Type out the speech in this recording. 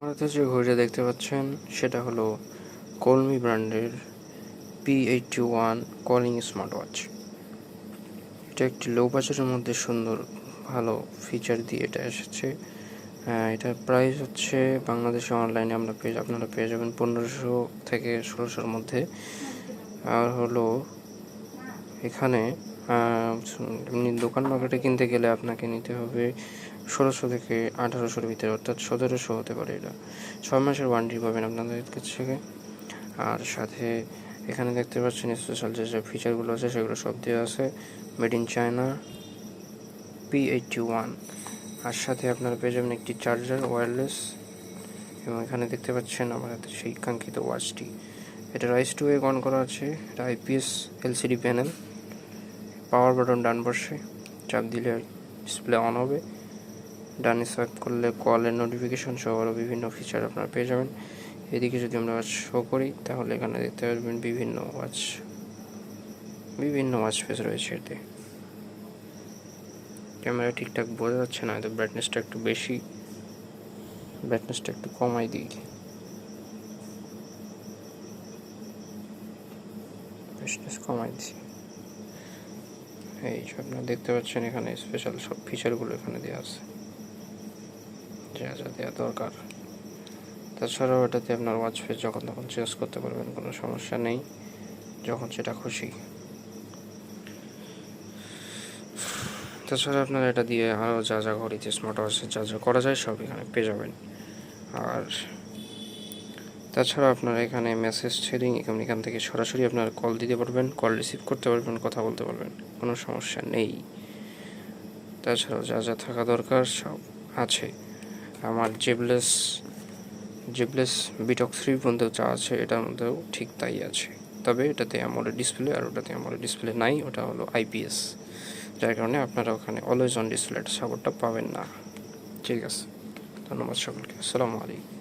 ভারতে যে ঘড়িটা দেখতে পাচ্ছেন সেটা হলো কলমি ব্র্যান্ডের P81 কলিং স্মার্ট ওয়াচ। এটা একটি লো বাজেটের মধ্যে সুন্দর ভালো ফিচার দিয়ে এটা এসেছে। এটার প্রাইস হচ্ছে বাংলাদেশে অনলাইনে আপনারা পেয়ে যাবেন 1500 থেকে 1600-র মধ্যে। আর হলো এখানে এমনি দোকান মার্কেটে কিনতে গেলে আপনাকে নিতে হবে 1600 থেকে 1800-র ভিতরে, অর্থাৎ 1700 হতে পারে। এটা 6 মাসের ওয়ারেন্টি পাবেন আপনাদের কাছ থেকে। আর সাথে এখানে দেখতে পাচ্ছেন স্পেশাল যে ফিচারগুলো আছে সেগুলো সব দেওয়া আছে। Made in China P81। আর সাথে আপনারা পেয়ে যাবেন একটি চার্জার ওয়্যারলেস, এবং এখানে দেখতে পাচ্ছেন আমার হাতে সেই কাঙ্ক্ষিত ওয়াচটি। এটা রাইস টু ওয়েক অন করা আছে। এটা IPS LCD panel, power button ডান পাশে, চাপ দিলে ডিসপ্লে অন হবে। ডানে সোয়াইপ করলে কলের নোটিফিকেশন সহ আরও বিভিন্ন ফিচার আপনারা পেয়ে যাবেন। এদিকে যদি আমরা ওয়াচ শো করি তাহলে এখানে দেখতে পারবেন বিভিন্ন ওয়াচ ফেস রয়েছে। এতে ক্যামেরা ঠিকঠাক বোঝা যাচ্ছে না, এতে ব্রাইটনেসটা একটু কমাই দিই। এই যে আপনারা দেখতে পাচ্ছেন এখানে স্পেশাল সব ফিচারগুলো এখানে দেওয়া আছে, যা যা দেওয়া দরকার। তাছাড়াও এটাতে আপনার ওয়াচ ফেস যখন তখন চেঞ্জ করতে পারবেন, কোনো সমস্যা নেই, যখন সেটা খুশি। তাছাড়া আপনারা এটা দিয়ে আরও যা যা ঘড়িতে স্মার্ট ওয়াচে যা যা করা যায় সব এখানে পেয়ে যাবেন। আর তাছাড়া আপনারা এখানে মেসেজ শেয়ারিং এখান থেকে সরাসরি আপনারা কল দিতে পারবেন, কল রিসিভ করতে পারবেন, কথা বলতে পারবেন, কোনো সমস্যা নেই। তাছাড়াও যা যা থাকা দরকার সব আছে। আমার জেবলেস বিটক্স 3 পর্যন্ত যা আছে এটার মধ্যেও ঠিক তাই আছে, তবে এটাতে অ্যামোলেড ডিসপ্লে আর ওটাতে অ্যামোলেড ডিসপ্লে নাই, ওটা হলো IPS, যার কারণে আপনারা ওখানে অলওয়েজ অন ডিসপ্লেটা সাপোর্টটা পাবেন না। ঠিক আছে, ধন্যবাদ সকলকে। আসসালামু আলাইকুম।